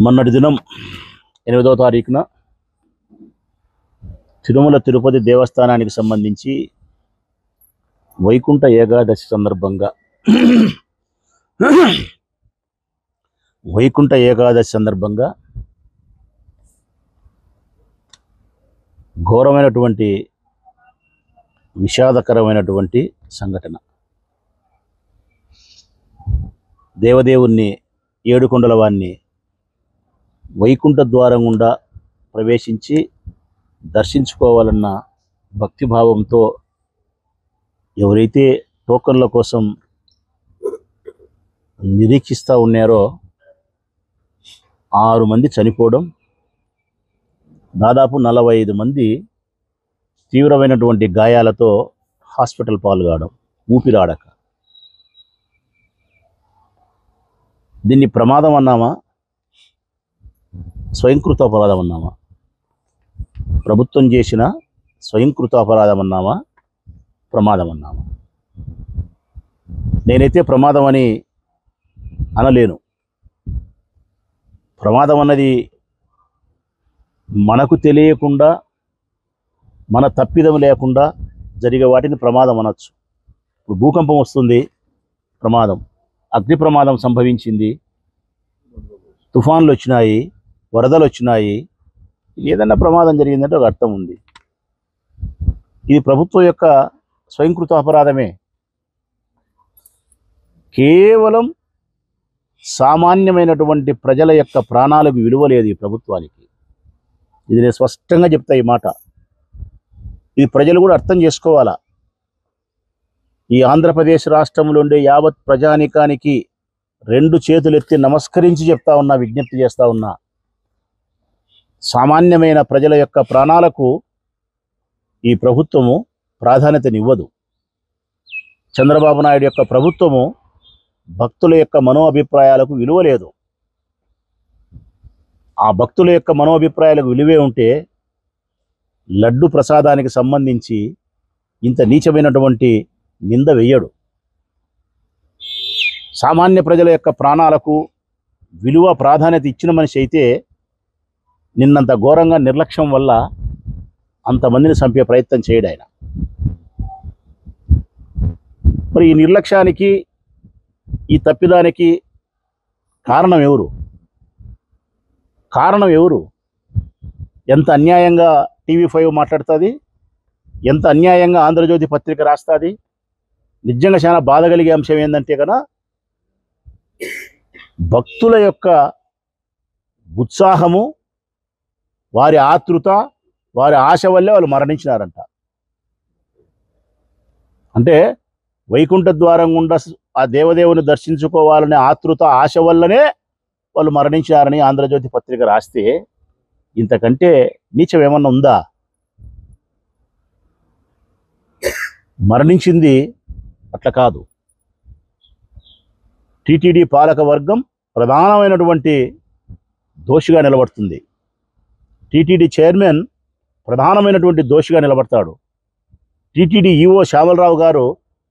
మొన్నటి దినం 8వ తారీఖున తిరుమల తిరుపతి దేవస్థానానికి సంబంధించి వైకుంఠ ఏకాదశి సందర్భంగా ఘోరమైనటువంటి విషాదకరమైనటువంటి సంఘటన. దేవదేవుణ్ణి ఏడుకొండల వాణ్ణి వైకుంఠ ద్వారం గుండా ప్రవేశించి దర్శించుకోవాలన్న భక్తిభావంతో ఎవరైతే టోకన్ల కోసం నిరీక్షిస్తూ ఉన్నారో 6 మంది చనిపోవడం, దాదాపు 45 మంది తీవ్రమైనటువంటి గాయాలతో హాస్పిటల్ పాల్గొనడం, ఊపిరాడక. దీన్ని ప్రమాదం అన్నామా, స్వయంకృత అపరాధం అన్నామా? ప్రభుత్వం చేసిన స్వయంకృత అపరాధం అన్నామా, ప్రమాదం అన్నామా? నేనైతే ప్రమాదం అని అనలేను. ప్రమాదం అన్నది మనకు తెలియకుండా, మన తప్పిదం లేకుండా జరిగే వాటిని ప్రమాదం అనొచ్చు. ఇప్పుడు భూకంపం వస్తుంది, ప్రమాదం. అగ్ని ప్రమాదం సంభవించింది, తుఫాన్లు వచ్చినాయి, వరదలు వచ్చినాయి, ఏదన్నా ప్రమాదం జరిగిందంటే ఒక అర్థం ఉంది. ఇది ప్రభుత్వం యొక్క స్వయంకృత అపరాధమే. కేవలం సామాన్యమైనటువంటి ప్రజల యొక్క ప్రాణాలకు విలువ లేదు ఈ ప్రభుత్వానికి. ఇది నేను స్పష్టంగా చెప్తా ఈ మాట. ఇది ప్రజలు కూడా అర్థం చేసుకోవాలా. ఈ ఆంధ్రప్రదేశ్ రాష్ట్రంలో ఉండే యావత్ ప్రజానికానికి 2 చేతులెత్తి నమస్కరించి చెప్తా ఉన్నా, విజ్ఞప్తి చేస్తా ఉన్నా. సామాన్యమైన ప్రజల యొక్క ప్రాణాలకు ఈ ప్రభుత్వము ప్రాధాన్యతనివ్వదు. చంద్రబాబు నాయుడు యొక్క ప్రభుత్వము భక్తుల యొక్క మనోభిప్రాయాలకు విలువ లేదు. ఆ భక్తుల యొక్క మనోభిప్రాయాలకు విలువే ఉంటే లడ్డు ప్రసాదానికి సంబంధించి ఇంత నీచమైనటువంటి నింద వెయ్యడు. సామాన్య ప్రజల యొక్క ప్రాణాలకు విలువ ప్రాధాన్యత ఇచ్చిన మనిషి అయితే నిన్నంత ఘోరంగా నిర్లక్ష్యం వల్ల అంతమందిని చంపే ప్రయత్నం చేయడు ఆయన. మరి ఈ నిర్లక్ష్యానికి, ఈ తప్పిదానికి కారణం ఎవరు? ఎంత అన్యాయంగా TV5 మాట్లాడుతుంది, ఎంత అన్యాయంగా ఆంధ్రజ్యోతి పత్రిక రాస్తుంది. నిజంగా చాలా బాధ కలిగే అంశం ఏంటంటే కదా, భక్తుల యొక్క ఉత్సాహము, వారి ఆతృత, వారి ఆశ వల్లే వాళ్ళు మరణించినారంట. అంటే వైకుంఠ ద్వారం గుండా ఆ దేవదేవుని దర్శించుకోవాలనే ఆతృత, ఆశ వల్లనే వాళ్ళు మరణించారని ఆంధ్రజ్యోతి పత్రిక రాస్తే ఇంతకంటే నీచం ఏమన్నా ఉందా? మరణించింది అట్లా కాదు. టీటీడీ పాలక వర్గం ప్రధానమైనటువంటి దోషిగా నిలబడుతుంది. టీటీడీ చైర్మన్ ప్రధానమైనటువంటి దోషిగా నిలబడతాడు. టీటీడీ ఈఓ శ్యామలరావు గారు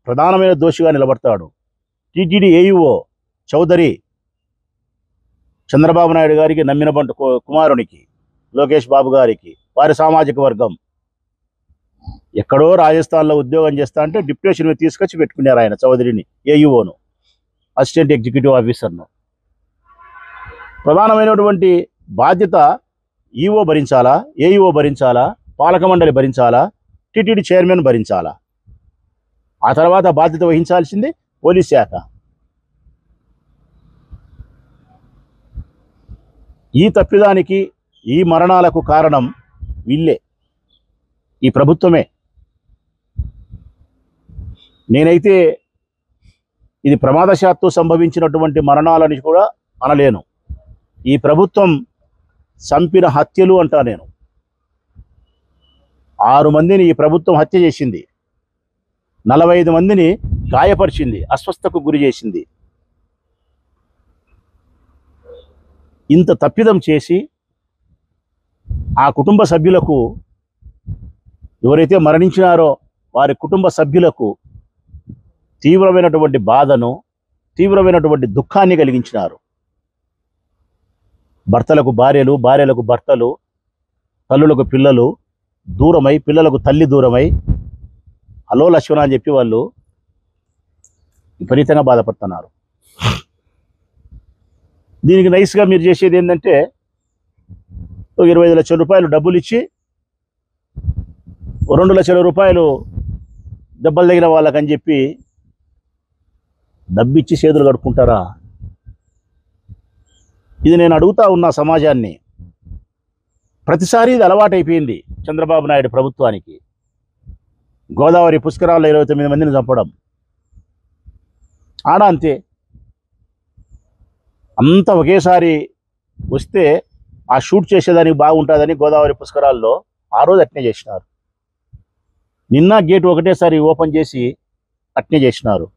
ప్రధానమైన దోషిగా నిలబడతాడు. టీటీడీ ఏఈఓ చౌదరి చంద్రబాబు నాయుడు గారికి నమ్మిన బంటు కుమారునికి, లోకేష్ బాబు గారికి, వారి సామాజిక వర్గం ఎక్కడో రాజస్థాన్లో ఉద్యోగం చేస్తా అంటే డిప్యూటేషన్ మీద తీసుకొచ్చి పెట్టుకున్నారు ఆయన చౌదరిని, ఏఈఓను, అసిస్టెంట్ ఎగ్జిక్యూటివ్ ఆఫీసర్ను. ప్రధానమైనటువంటి బాధ్యత ఈఓ భరించాలా, ఏఈఓ భరించాలా, పాలక మండలి భరించాలా, టీటీడీ చైర్మన్ భరించాలా? ఆ తర్వాత బాధ్యత వహించాల్సింది పోలీస్ శాఖ. ఈ తప్పిదానికి, ఈ మరణాలకు కారణం వీళ్ళే, ఈ ప్రభుత్వమే. నేనైతే ఇది ప్రమాదశాత్తు సంభవించినటువంటి మరణాలని కూడా అనలేను. ఈ ప్రభుత్వం చంపిన హత్యలు అంటా నేను. 6 మందిని ఈ ప్రభుత్వం హత్య చేసింది, 45 మందిని గాయపరిచింది, అస్వస్థకు గురి చేసింది. ఇంత తప్పిదం చేసి ఆ కుటుంబ సభ్యులకు, ఎవరైతే మరణించినారో వారి కుటుంబ సభ్యులకు తీవ్రమైనటువంటి బాధను, తీవ్రమైనటువంటి దుఃఖాన్ని కలిగించినారు. భర్తలకు భార్యలు, భార్యలకు భర్తలు, తల్లులకు పిల్లలు దూరమై, పిల్లలకు తల్లి దూరమై హలో లక్ష్మణ అని చెప్పి వాళ్ళు విపరీతంగా బాధపడుతున్నారు. దీనికి నైస్గా మీరు చేసేది ఏంటంటే 25 లక్షల రూపాయలు డబ్బులు ఇచ్చి 2 లక్షల రూపాయలు దెబ్బలు తగిన వాళ్ళకని చెప్పి డబ్బిచ్చి చేతులు కడుక్కుంటారా? ఇది నేను అడుగుతా ఉన్న సమాజాన్ని. ప్రతిసారి ఇది అలవాటైపోయింది చంద్రబాబు నాయుడు ప్రభుత్వానికి. గోదావరి పుష్కరాల్లో 29 మందిని చంపడం, ఆడ అంతే. అంత ఒకేసారి వస్తే ఆ షూట్ చేసేదానికి బాగుంటుందని గోదావరి పుష్కరాల్లో ఆ రోజు అట్నే చేసినారు. నిన్న గేటు ఒకటేసారి ఓపెన్ చేసి అట్నే చేసినారు.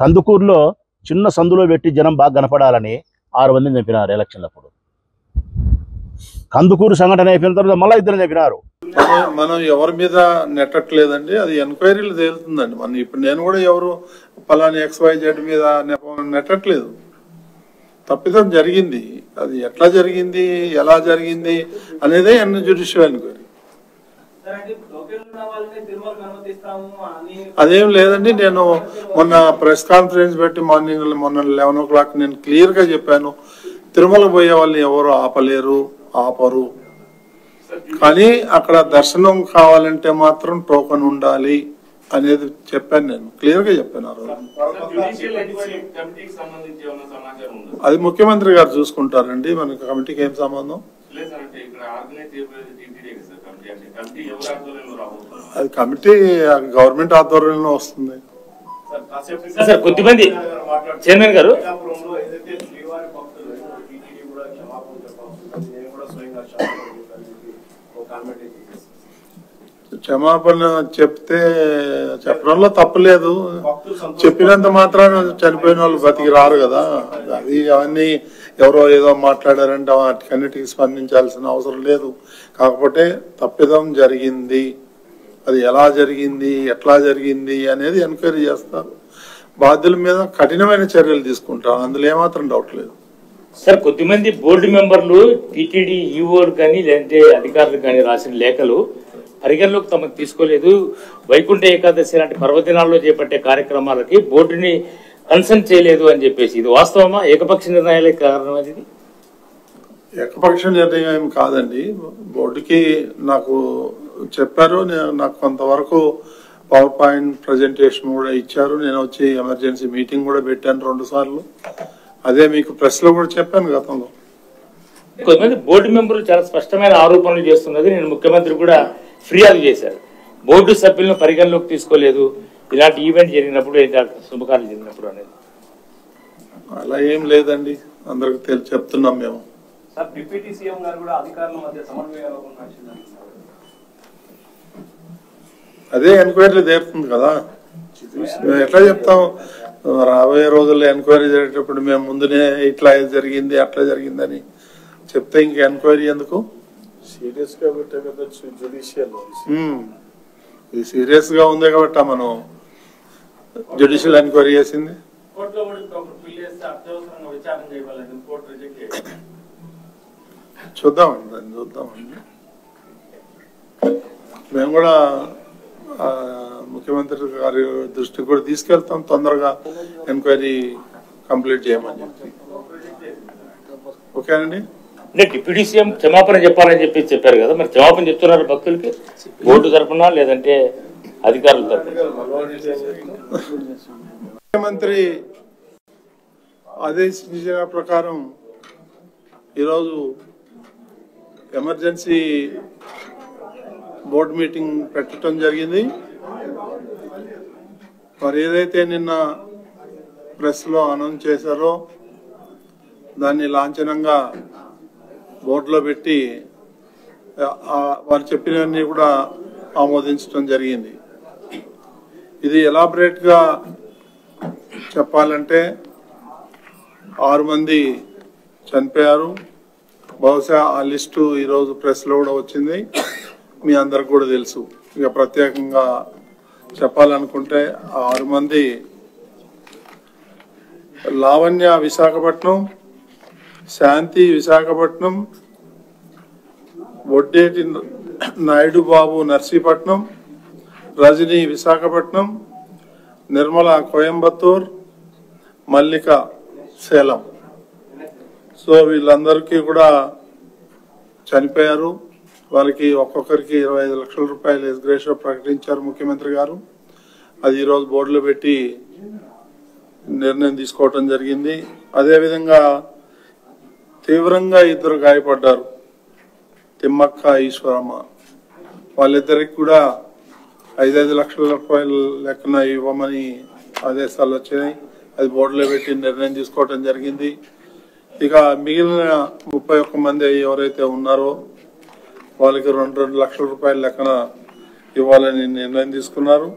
కందుకూరులో చిన్న సందులో పెట్టి జనం బాగా కనపడాలని 6 మందిని చంపినారు ఎలక్షన్లప్పుడు. కందుకూరు సంఘటన అయిపోయిన తర్వాత మళ్ళీ 2 చంపినారు. మనం ఎవరి మీద నెట్టట్లేదండి, అది ఎంక్వైరీలు తేలుతుందండి. మనం ఇప్పుడు నేను కూడా ఎవరు పలాని XYZ మీద నెట్టట్లేదు. తప్పిదం జరిగింది, అది ఎట్లా జరిగింది, ఎలా జరిగింది అనేదే జ్యుడిషియల్ ఎంక్వైరీ. అదేం లేదండి. నేను మొన్న ప్రెస్ కాన్ఫరెన్స్ పెట్టి మొన్న 11 o'clock నేను క్లియర్ గా చెప్పాను, తిరుమల పోయే వాళ్ళని ఎవరు ఆపరు, కానీ అక్కడ దర్శనం కావాలంటే మాత్రం టోకెన్ ఉండాలి అనేది చెప్పాను. నేను క్లియర్ గా చెప్పాను. అది ముఖ్యమంత్రి గారు చూసుకుంటారండి, మనకి కమిటీకి ఏం సంబంధం. అది కమిటీ గవర్నమెంట్ ఆధ్వర్యంలో వస్తుంది. కొద్దిమంది చైర్మన్ గారు క్షమాపణ చెప్పడంలో తప్పులేదు. చెప్పినంత మాత్రాన చనిపోయిన వాళ్ళు బతికి రారు కదా. అది అవన్నీ ఎవరో ఏదో మాట్లాడారంటే వాటికన్నిటికి స్పందించాల్సిన అవసరం లేదు. కాకపోతే తప్పిదం జరిగింది, అది ఎలా జరిగింది, ఎట్లా జరిగింది అనేది ఎంక్వైరీ చేస్తారు. బాధ్యుల మీద కఠినమైన చర్యలు తీసుకుంటారు, అందులో ఏమాత్రం డౌట్ లేదు. సార్, కొద్దిమంది బోర్డు మెంబర్లు టీటీడీ ఈఓలు కానీ లేదంటే అధికారులు కానీ రాసిన లేఖలు పరిగణలోకి తమకు తీసుకోలేదు. వైకుంఠ ఏకాదశి లాంటి పర్వదినాల్లో చేపట్టే కార్యక్రమాలకి బోర్డుని కన్సల్ట్ చేయలేదు అని చెప్పేసి, ఇది వాస్తవమా? ఏకపక్ష నిర్ణయాలే కారణం అది? ఏకపక్ష నిర్ణయం ఏం కాదండి. బోర్డుకి నాకు చెప్పారు, నాకు కొంతవరకు పవర్ పాయింట్ ప్రజెంటేషన్ కూడా ఇచ్చారు. నేను వచ్చి ఎమర్జెన్సీ మీటింగ్ కూడా పెట్టాను 2 సార్లు. అదే మీకు ప్రెస్ లో కూడా చెప్పాను గతంలో. కొంతమంది బోర్డు మెంబర్లు చాలా స్పష్టమైన ఆరోపణలు చేస్తున్నది. నేను ముఖ్యమంత్రి కూడా ఫిర్యాదు చేశారు, బోర్డు సభ్యులను పరిగణలోకి తీసుకోలేదు ఇలాంటి ఈవెంట్ జరిగినప్పుడు, శుభకార్యాలు జరిగినప్పుడు అనేది. అలా ఏం లేదండి, అందరికి చెప్తున్నాం మేము. డిప్యూటీ సీఎం గారు కూడా అధికారుల మధ్య సమన్వయం అదే ఎంక్వైరీ తీరుతుంది కదా. మేము ఎట్లా చెప్తాం, రాబోయే రోజుల్లో ఎంక్వైరీ జరిగేటప్పుడు మేము ముందునే ఇట్లా జరిగింది అట్లా జరిగిందని చెప్తే ఇంక ఎంక్వైరీ ఎందుకు? సీరియస్ గా పెట్టే కదా జ్యుడిషియల్. ఇది సీరియస్ గా ఉంది కాబట్టి మనం జ్యుడిషియల్ ఎంక్వైరీ చేసింది. చూద్దామండి, దాన్ని చూద్దామండి. మేము కూడా ముఖ్యమంత్రి గారి దృష్టికి కూడా తీసుకెళ్తాం, తొందరగా ఎంక్వైరీ కంప్లీట్ చేయమని చెప్పి. ఓకేనండి. అంటే డిప్యూటీ సీఎం క్షమాపణ చెప్పాలని చెప్పి చెప్పారు కదా, మరి క్షమాపణ చెప్తున్నారు భక్తులకి బోర్డు తరఫున లేదంటే అధికారుల తరఫున? ముఖ్యమంత్రి ఆదేశించిన ప్రకారం ఈరోజు ఎమర్జెన్సీ బోర్డు మీటింగ్ పెట్టడం జరిగింది. మరి ఏదైతే నిన్న ప్రెస్ లో అనౌన్స్ చేశారో దాన్ని లాంఛనంగా బోర్డులో పెట్టి వారు చెప్పినవన్నీ కూడా ఆమోదించడం జరిగింది. ఇది ఎలాబరేట్ గా చెప్పాలంటే 6 మంది చనిపోయారు. బహుశా ఆ లిస్టు ఈరోజు ప్రెస్ లో కూడా వచ్చింది, మీ అందరికి కూడా తెలుసు. ఇక ప్రత్యేకంగా చెప్పాలనుకుంటే 6 మంది లావణ్య విశాఖపట్నం, శాంతి విశాఖపట్నం, వడ్డేటి నాయుడు బాబు నర్సీపట్నం, రజనీ విశాఖపట్నం, నిర్మల కోయంబత్తూర్, మల్లిక సేలం. సో వీళ్ళందరికీ కూడా చనిపోయారు. వాళ్ళకి ఒక్కొక్కరికి 25 లక్షల రూపాయలు ఎస్గ్రేషియో ప్రకటించారు ముఖ్యమంత్రి గారు. అది ఈరోజు బోర్డులో పెట్టి నిర్ణయం తీసుకోవటం జరిగింది. అదేవిధంగా తీవ్రంగా 2 గాయపడ్డారు, తిమ్మక్క, ఈశ్వరమ్మ. వాళ్ళిద్దరికి కూడా 5 లక్షల రూపాయలు లెక్కన ఇవ్వమని ఆదేశాలు వచ్చాయి. అది బోర్డులో పెట్టి నిర్ణయం తీసుకోవటం జరిగింది. ఇక మిగిలిన 31 మంది ఎవరైతే ఉన్నారో వాళ్ళకి 2 లక్షల రూపాయల లెక్కన ఇవ్వాలని నిర్ణయం తీసుకున్నారు.